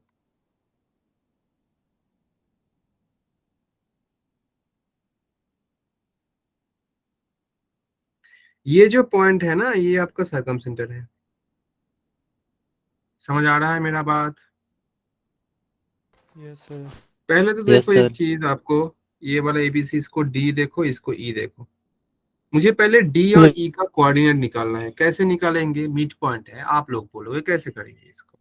ये जो पॉइंट है ना ये आपका सर्कमसेंटर है। समझ आ रहा है मेरा बात? Yes, sir. पहले तो Yes, देखो एक sir. चीज आपको ये वाला एबीसी, इसको डी देखो, इसको ई देखो। मुझे पहले डी और ई का कोऑर्डिनेट निकालना है। कैसे निकालेंगे? मिड पॉइंट है, आप लोग बोलोगे कैसे करेंगे इसको।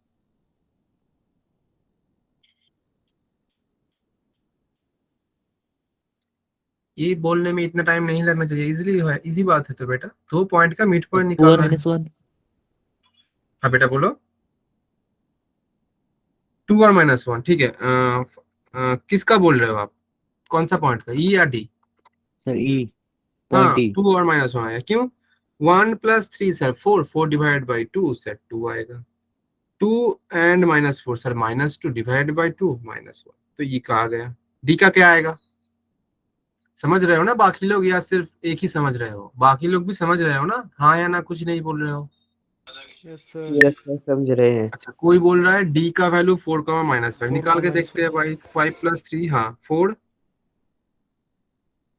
ये बोलने में इतना टाइम नहीं लगना चाहिए, इजीली है, इजी बात है। तो बेटा 2 पॉइंट का मिड पॉइंट 2 और निकालना है। -1 हाँ बेटा बोलो। 2 और -1, ठीक है। किसका बोल रहे हो आप? कौन सा पॉइंट का, ई या डी? सर ई हाँ, पॉइंट ई 2 और -1 आया। क्यों? 1 + 3 सर 4, 4 डिवाइड बाई 2 सर 2 आएगा। 2 एंड -4 सर -2 डिवाइड बाई 2 -1। तो ये का आ गया। डी का क्या आएगा? समझ रहे हो ना बाकी लोग, या सिर्फ एक ही समझ रहे हो? बाकी लोग भी समझ रहे हो ना? हाँ या ना, कुछ नहीं बोल रहे हो? Yes, sir. यस सर, समझ रहे हैं। अच्छा, कोई बोल रहा है डी का वैल्यू 4, -5 निकाल के 4, देखते हैं भाई। 5 + 3, हाँ 4,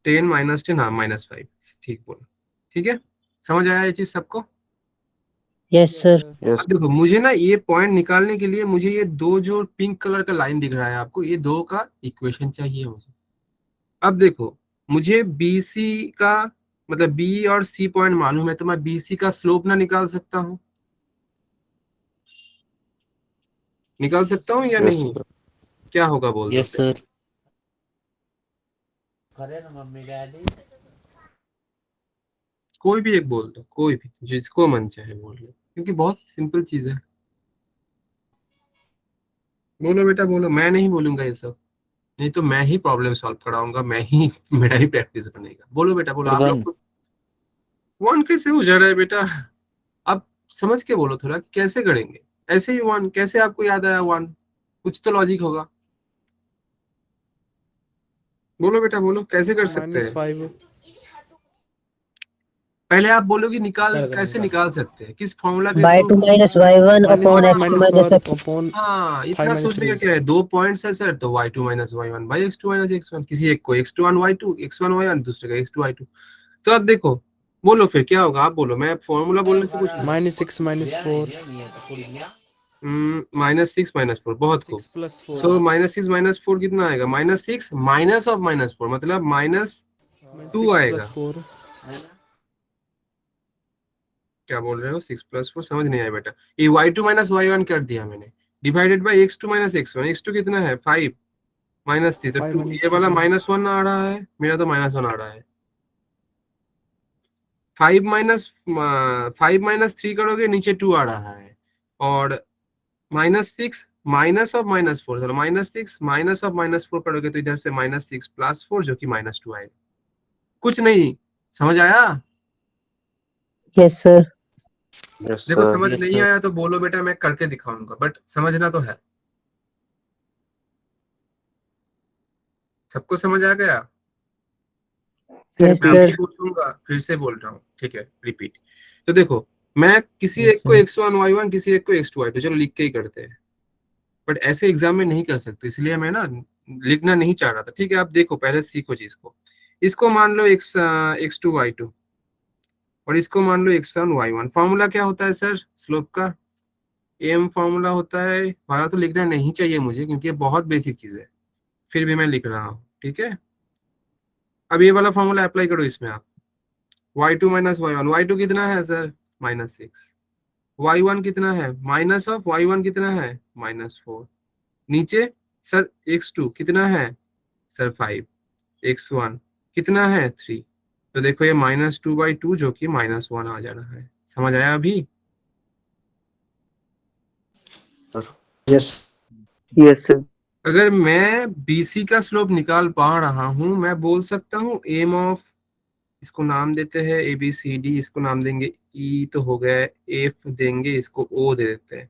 10 -10, हाँ -5। ठीक बोला, ठीक है। समझ आया ये चीज सबको? Yes Yes, sir. sir. Yes अब देखो, मुझे ना ये पॉइंट निकालने के लिए मुझे ये दो, जो पिंक कलर का लाइन दिख रहा है आपको, ये दो का इक्वेशन चाहिए मुझे। अब देखो, मुझे बी सी का मतलब बी और सी पॉइंट मालूम है, तो मैं बी सी का स्लोप ना निकाल सकता हूँ? निकाल सकता हूँ या नहीं? क्या होगा बोल दो यस फिर। सर कोई भी एक बोल दो, कोई भी जिसको मन चाहे बोल लो, क्योंकि बहुत सिंपल चीज है। बोलो बेटा बोलो, मैं नहीं बोलूंगा ये सब, नहीं तो मैं ही प्रॉब्लम सॉल्व कराऊंगा, मैं ही मेरा ही प्रैक्टिस बनेगा। बोलो बेटा बोलो, सर आप लोग 1 को। 1 कैसे हो जा रहा है बेटा? आप समझ के बोलो थोड़ा, कैसे करेंगे? ऐसे ही 1 कैसे आपको याद आया? 1 कुछ तो लॉजिक होगा। बोलो बेटा बोलो, कैसे कर सकते हैं? -5. पहले आप बोलोगे निकाल, कैसे निकाल सकते हैं, किस फॉर्मूला के by through? 2 - y1 upon -6 x2 -4 - x। upon हाँ, 5 इतना सोचने का -3. क्या है? 2 पॉइंट्स है सर, तो y2 - y1 by x2 - x1। किसी एक को x1 y2, x1 y1, दूसरे का x2 y2। तो अब देखो, बोलो फिर क्या होगा, आप बोलो, मैं फॉर्मूला बोलने से कुछ नहीं। -6 -4. -6 -4, बहुत खूब। 6 + 4. सो -6 -4 कितना आएगा? -6 माइनस ऑफ -4, मतलब -2 6 आएगा। + 4. क्या बोल रहे हो? 6 + 4 समझ नहीं आया बेटा। ये y2 - y1 कर दिया मैंने, divided by x2 - x1। x2 कितना है? 5 -3, तो 5 2, ये वाला -3. -1 आ रहा है, मेरा तो -1 आ रहा है। 5 - 3 करोगे, नीचे 2 आ रहा है। और -6 माइनस ऑफ -4, चलो -6 माइनस ऑफ -4 करोगे, तो इधर से -6 + 4 जो कि -2 आएगा। कुछ नहीं, समझ आया? Yes sir. देखो, समझ यस नहीं सर आया तो बोलो बेटा, मैं करके दिखाऊंगा, बट समझना तो है। सबको समझ आ गया? यस मैं अभी सर। पूछूंगा, फिर से बोल रहा हूँ, ठीक है, रिपीट। तो देखो, मैं किसी यस एक को सर x1 y1, किसी एक को x2 y2, चलो लिख के ही करते हैं। बट ऐसे एग्जाम में नहीं कर सकते, इसलिए मैं ना लिखना नहीं चाह रहा था। ठीक है, आप देखो, पहले सीखो चीज को। इसको मान लो x2 y2, और इसको मान लो x1 y1। फॉर्मूला क्या होता है सर स्लोप का? एम फॉर्मूला होता है। हमारा तो लिखना नहीं चाहिए मुझे, क्योंकि ये बहुत बेसिक चीज है, फिर भी मैं लिख रहा हूँ, ठीक है। अब ये वाला फॉर्मूला अप्लाई करो इसमें आप। y2 - y1, y2 कितना है सर? -6। y1 कितना है? माइनस ऑफ y1 कितना है? -4। नीचे सर x2 कितना है सर? 5। x1 कितना है? 3। तो देखो, ये -2/2 जो कि -1 आ जा रहा है। समझ आया अभी? Yes yes sir. अगर मैं बीसी का स्लोप निकाल पा रहा हूं, मैं बोल सकता हूं एम ऑफ, इसको नाम देते हैं ए बी सी डी, इसको नाम देंगे ई, तो हो गया। एफ देंगे, इसको ओ दे देते हैं।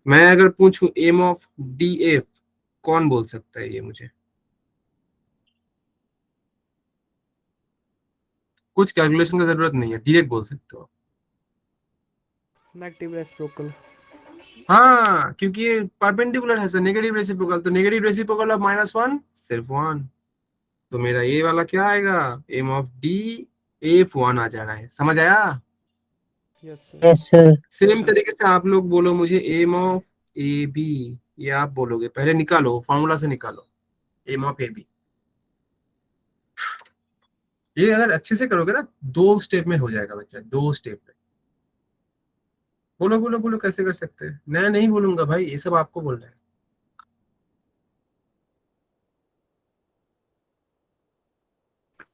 मैं अगर पूछूं एम ऑफ डी एफ, कौन बोल सकता है ये मुझे? कुछ कैलकुलेशन का जरूरत नहीं है, डायरेक्ट बोल सकते हो। Negative reciprocal. हाँ, क्योंकि ये परपेंडिकुलर है सर, नेगेटिव रेसिप्रोकल, तो नेगेटिव रेसिप्रोकल ऑफ -1 सिर्फ 1। तो मेरा ये वाला क्या आएगा? एम ऑफ डी एफ 1 आ जा रहा है। समझ आया? Yes, sir. Yes sir. Same तरीके से आप लोग बोलो मुझे एम ऑफ ए बी। ये आप बोलोगे, पहले निकालो, फॉर्मूला से निकालो एम ऑफ ए बी। ये अगर अच्छे से करोगे ना 2 स्टेप में हो जाएगा बच्चा, 2 स्टेप में। बोलो बोलो बोलो, कैसे कर सकते हैं? मैं नहीं बोलूंगा भाई, ये सब आपको बोलना है।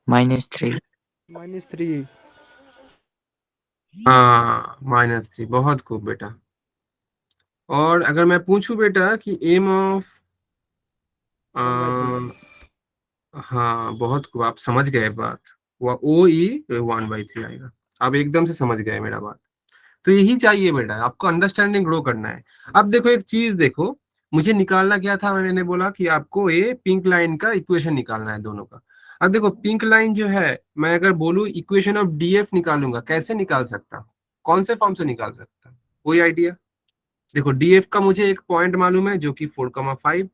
-3 -3 हाँ -3, बहुत खूब बेटा। और अगर मैं पूछूं बेटा कि एम ऑफ 1/3 हाँ बहुत खूब, आप समझ गए बात। वो ओ ई 1/3 आएगा। आप एकदम से समझ गए मेरा बात। तो यही चाहिए बेटा, आपको अंडरस्टैंडिंग ग्रो करना है। अब देखो एक चीज देखो, मुझे निकालना क्या था, मैंने बोला कि आपको ये पिंक लाइन का इक्वेशन निकालना है दोनों का। अब देखो पिंक लाइन जो है, मैं अगर बोलूं इक्वेशन ऑफ डीएफ निकालूंगा, कैसे निकाल सकता हूं? कौन से फॉर्म से निकाल सकता हूं? कोई आइडिया? देखो डीएफ का मुझे एक पॉइंट मालूम है जो कि 4,5,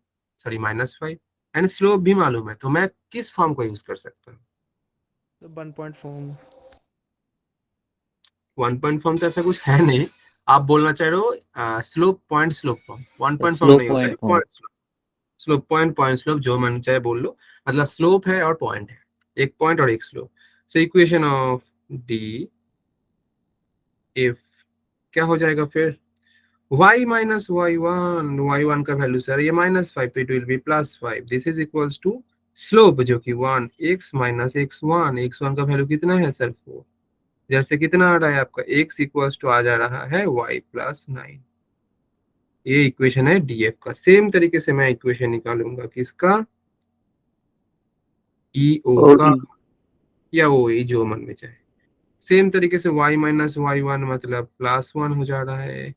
सॉरी -5, एंड स्लोप भी मालूम है, तो मैं किस फॉर्म को यूज कर सकता हूँ? तो 1 पॉइंट फॉर्म। 1 पॉइंट फॉर्म तो ऐसा कुछ है नहीं। आप बोलना चाह रहे हो slope point slope form. 1 point form slow नहीं होता है, point form. Point slope. Slope point, point slope, जो मन चाहे बोल लो। मतलब स्लोप है और पॉइंट है, एक पॉइंट और एक slope. So equation of D if क्या हो जाएगा फिर? y माइनस y1 का वैल्यू सर ये -5, तो it will be +5। This is equals to slope जो कि 1 x माइनस x1 का वैल्यू कितना है सर? 4। जैसे कितना आ रहा है आपका? x इक्वल्स टू आ जा रहा है y प्लस 9। ये इक्वेशन है डीएफ का। सेम तरीके से मैं इक्वेशन निकालूंगा किसका? ई ओ O का, E. या ओ ई, जो मन में चाहे। सेम तरीके से y माइनस y1 मतलब +1 हो जा रहा है।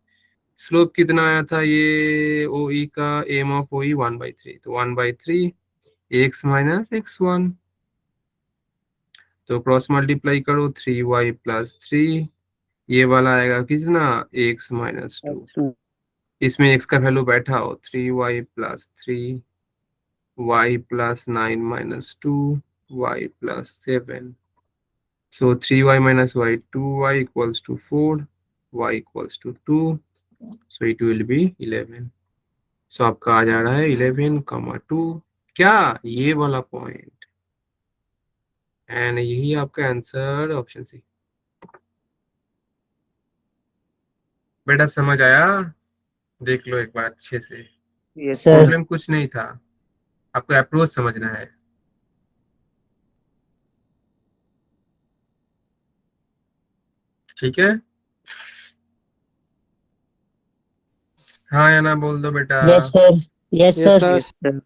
स्लोप कितना आया था ये ओ ई का? एम ऑफ ओ ई 1/3, तो 1/3 x माइनस x1। तो क्रॉस मल्टीप्लाई करो, 3y प्लस 3। ये वाला आएगा कितना? x-2। X2. इसमें x का वैल्यू बैठा हो, 3y plus 3, y plus 9 minus 2, y plus 7। So 3y minus y, 2y equals to 4, y equals to 2, so it will be 11। So आपका आ जा रहा है 11,2, क्या ये वाला पॉइंट? एंड यही आपका आंसर, ऑप्शन सी। बेटा समझ आया? देख लो एक बार अच्छे से। Yes, sir. प्रॉब्लम कुछ नहीं था, आपको अप्रोच समझना है। ठीक है, हाँ या ना बोल दो बेटा। Yes, sir. Yes, yes sir. Sir. Yes, sir.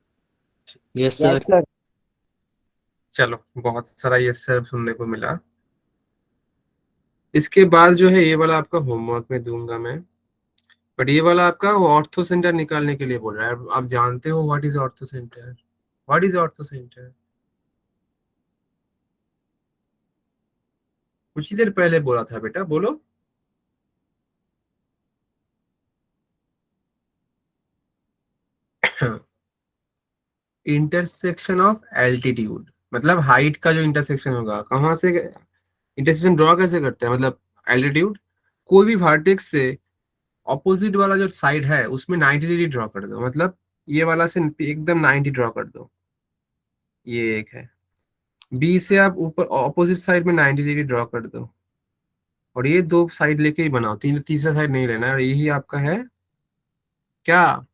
Yes Yes, sir. sir. चलो बहुत सारा ये सब सुनने को मिला। इसके बाद जो है ये वाला आपका होमवर्क में दूंगा मैं। बट ये वाला आपका ऑर्थो सेंटर निकालने के लिए बोल रहा है। आप जानते हो what is ortho centre? What is ortho centre? कुछ ही देर पहले बोला था बेटा, बोलो। इंटरसेक्शन ऑफ एल्टीट्यूड, मतलब हाइट का जो इंटरसेक्शन होगा, कहाँ से इंटरसेक्शन ड्रॉ कैसे करते हैं? मतलब एल्टीट्यूड, कोई भी वर्टेक्स से ऑपोजिट वाला जो साइड है उसमें 90 डिग्री ड्रॉ कर दो। मतलब ये वाला से एकदम 90 ड्रॉ कर दो। ये एक है। बी से आप ऊपर ऑपोजिट साइड में 90 डिग्री ड्रॉ कर दो। और ये दो साइड लेके ही बनाओ, तीसरा साइड नहीं लेना है। और यही आपका है क्या?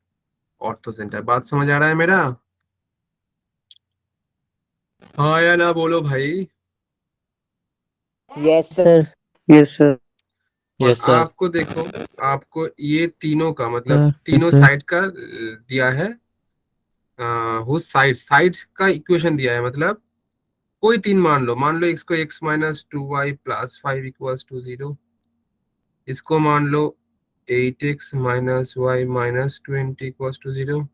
Ortho centre. बात समझ आ रहा है मेरा? हाँ या ना बोलो भाई। Yes, sir. Yes, sir. और यस सर। आपको देखो, आपको ये तीनों का मतलब यस तीनों सर। साइड का दिया है। उस साइड्स का इक्वेशन दिया है। मतलब कोई तीन मान लो इसको x minus 2y plus 5 equals to 0। इसको मान लो 8x minus Y minus 20 equals to 0।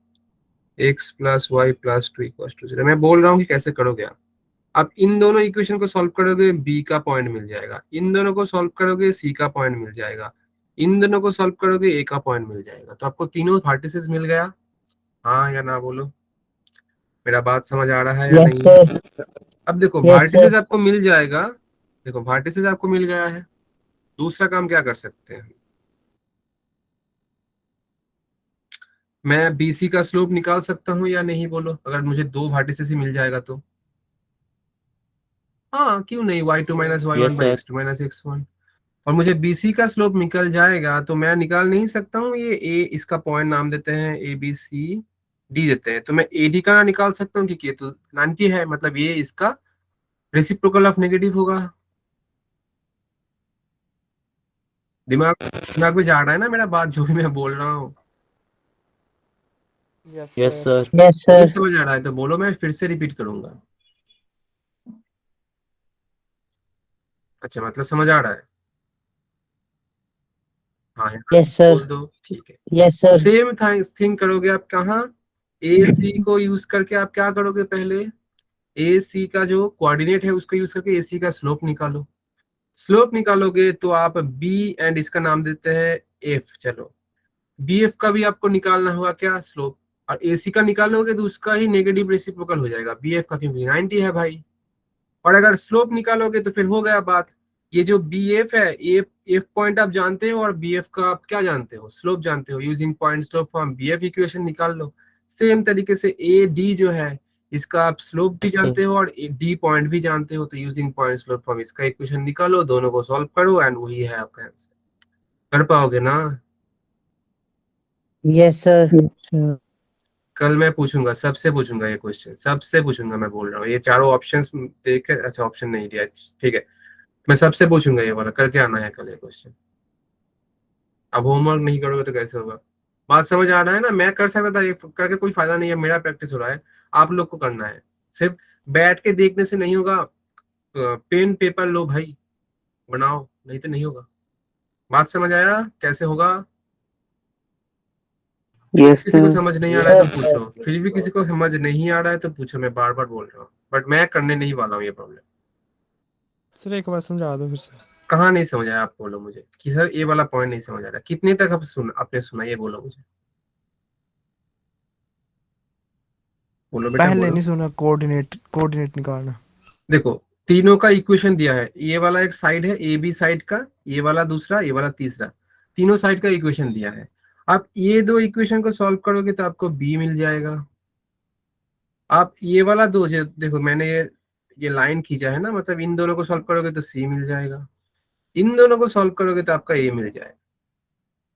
x plus Y plus 2 equals to 0। मैं बोल रहा हूँ कि कैसे करोगे आप इन दोनों इक्वेशन को सॉल्व करोगे बी का पॉइंट मिल जाएगा, इन दोनों को सॉल्व करोगे सी का पॉइंट मिल जाएगा, इन दोनों को सॉल्व करोगे ए का पॉइंट मिल जाएगा। तो आपको तीनों वर्टिसेस मिल गया। हाँ या ना बोलो। मेरा बात समझ आ रहा है या Yes, नहीं? sir. अब देखो Yes, sir. वर्टिसेस आपको मिल जाएगा। देखो वर्टिसेस आपको मिल गया है, दूसरा काम क्या कर सकते हैं? मैं बीसी का स्लोप निकाल सकता हूँ या नहीं बोलो, अगर मुझे दो वर्टिसेस ही मिल जाएगा तो। हाँ क्यों नहीं, y2 minus Yes, y1 by sir. x2 minus x1। और मुझे BC का स्लोप निकल जाएगा तो मैं निकाल नहीं सकता हूँ ये A, इसका पॉइंट नाम देते हैं ABCD देते हैं, तो मैं AD का निकाल सकता हूँ क्योंकि ये तो 90 है, मतलब ये इसका रेसिप्रोकल ऑफ नेगेटिव होगा। दिमाग दिमाग में जा रहा है ना मेरा बात, जो भी मैं बोल रहा हूँ? Yes, Yes, sir. sir. Yes, नहीं sir. समझ आ रहा है तो बोलो, मैं फिर से रिपीट करूंगा। अच्छा मतलब समझ आ रहा है? हाँ यहाँ Yes, sir. बोल दो, ठीक है। Yes, sir. सेम थिंग करोगे आप कहाँ, AC को यूज करके आप क्या करोगे, पहले AC का जो कोऑर्डिनेट है उसको यूज करके AC का स्लोप निकालो। स्लोप निकालोगे तो आप B एंड इसका नाम देते हैं F, चलो BF का भी आपको निकालना होगा क्या, स्लोप, और AC का निकालोगे तो उसका ही नेगेटिव रेसिप्रोकल हो जाएगा BF का, क्योंकि 90 है भाई। और अगर स्लोप निकालोगे तो फिर हो गया बात, ये जो BF है, एफ पॉइंट आप जानते हो और BF का आप क्या जानते हो, स्लोप जानते हो, using point slope form BF equation निकाल लो। सेम तरीके से AD जो है इसका आप स्लोप भी Yes, sir. जानते हो और D पॉइंट भी जानते हो, तो यूजिंग पॉइंट स्लोप फॉर्म इसका इक्वेशन निकालो, दोनों को सॉल्व करो एंड वही है आपका आंसर। कर पाओगे ना? Yes, sir. Sir. कल मैं पूछूंगा, सबसे पूछूंगा ये क्वेश्चन, सबसे पूछूंगा, मैं बोल रहा हूँ, ये चारों ऑप्शंस देख, अच्छा ऑप्शन नहीं दिया, ठीक है, मैं सबसे पूछूंगा ये वाला, करके आना है कल ये क्वेश्चन। अब होमवर्क नहीं करोगे तो कैसे होगा? बात समझ आ रहा है ना? मैं कर सकता था, ये करके कोई फायदा नहीं है, मेरा प्रैक्टिस हो रहा है, आप लोग को करना है। सिर्फ बैठ के देखने से नहीं होगा, पेन पेपर लो भाई, बनाओ, नहीं तो नहीं होगा। बात समझ आया कैसे होगा? Yes, किसी को sir. समझ नहीं आ रहा है Sir. तो पूछो, फिर भी किसी को समझ नहीं आ रहा है तो पूछो, मैं बार बार बोल रहा हूँ, बट मैं करने नहीं वाला हूँ ये प्रॉब्लम। सर एक बार समझा दो फिर से। कहाँ नहीं समझ आया, आप बोलो मुझे कि सर ये वाला पॉइंट नहीं समझ आ रहा, कितने तक आपने सुना, ये बोलो मुझे, बोलो बेटा पहले बोलो। नहीं सुना, कोऑर्डिनेट निकालना। देखो तीनों का इक्वेशन दिया है, ये वाला एक साइड है AB साइड का, ये वाला दूसरा, ये वाला तीसरा, तीनों साइड का इक्वेशन दिया है। आप ये दो इक्वेशन को सॉल्व करोगे तो आपको B मिल जाएगा। आप ये वाला दो देखो मैंने ये लाइन खींचा है ना, मतलब इन दोनों को सॉल्व करोगे तो C मिल जाएगा, इन दोनों को सॉल्व करोगे तो आपका A मिल जाएगा।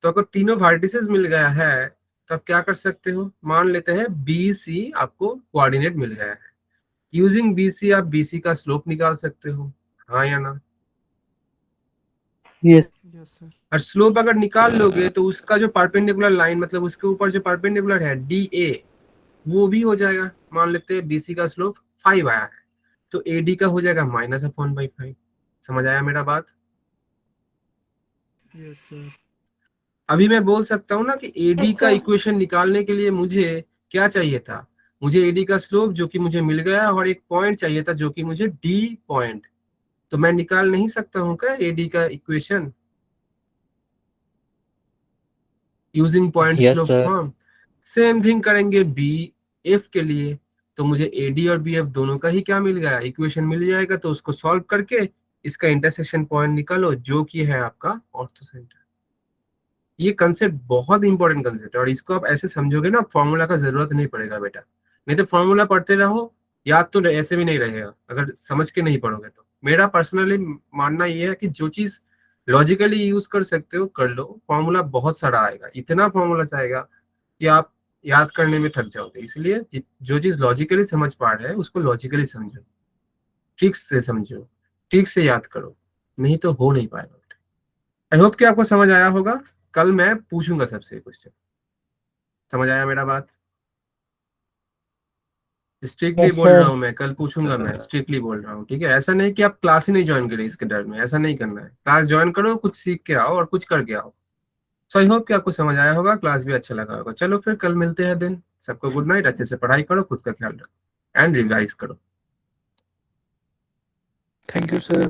तो अगर तीनों वर्टिसेस मिल गया है तो आप क्या कर सकते हो, मान लेते हैं BC आपको कोऑर्डिनेट मिल गया है, यूजिंग BC आप BC का स्लोप निकाल सकते हो, हाँ या ना? Yes. Yes sir. और स्लोप अगर निकाल लोगे तो उसका जो परपेंडिकुलर लाइन, मतलब उसके ऊपर जो परपेंडिकुलर है DA, वो भी हो जाएगा। मान लेते हैं BC का स्लोप 5 आया है तो AD का हो जाएगा -1/5। समझ आया मेरा बात? Yes sir. अभी मैं बोल सकता हूँ ना कि AD का इक्वेशन निकालने के लिए मुझे क्या चाहिए था, मुझे AD का स्लोप जो कि मुझे मिल गया, और एक पॉइंट चाहिए था जो कि मुझे D पॉइंट, तो मैं निकाल नहीं सकता हूँ क्या AD का equation using point Yes, slope sir. Form? Same thing करेंगे BF के लिए, तो मुझे AD और BF दोनों का ही क्या मिल गया, इक्वेशन मिल जाएगा, तो उसको सॉल्व करके इसका इंटरसेक्शन पॉइंट निकालो जो कि है आपका ऑर्थोसेंटर। ये कंसेप्ट बहुत इंपॉर्टेंट कंसेप्ट है, और इसको आप ऐसे समझोगे ना, फॉर्मूला का जरूरत नहीं पड़ेगा बेटा, नहीं तो फॉर्मूला पढ़ते रहो, याद तो ऐसे भी नहीं रहेगा अगर समझ के नहीं पढ़ोगे तो। मेरा पर्सनली मानना ये है कि जो चीज लॉजिकली यूज कर सकते हो कर लो, फॉर्मूला बहुत सारा आएगा, इतना फॉर्मूला आएगा कि आप याद करने में थक जाओगे, इसलिए जो चीज लॉजिकली समझ पा रहे हैं उसको लॉजिकली समझो, ठीक से समझो, ठीक से याद करो, नहीं तो हो नहीं पाएगा। आई होप कि आपको समझ आया होगा, कल मैं पूछूंगा सबसे क्वेश्चन। समझ आया मेरा बात? स्ट्रिक्टली Yes, बोल रहा sir. हूँ मैं, कल पूछूंगा मैं, स्ट्रिक्टली बोल रहा हूँ, ठीक है? ऐसा नहीं कि आप क्लास ही नहीं ज्वाइन करें इसके डर में, ऐसा नहीं करना है, क्लास ज्वाइन करो, कुछ सीख के आओ और कुछ करके आओ। सो आई होप कि आपको समझ आया होगा, क्लास भी अच्छा लगा होगा। चलो फिर कल मिलते हैं दिन, सबको गुड नाइट, अच्छे से पढ़ाई करो, खुद का ख्याल रखो एंड रिवाइज करो। Thank you sir.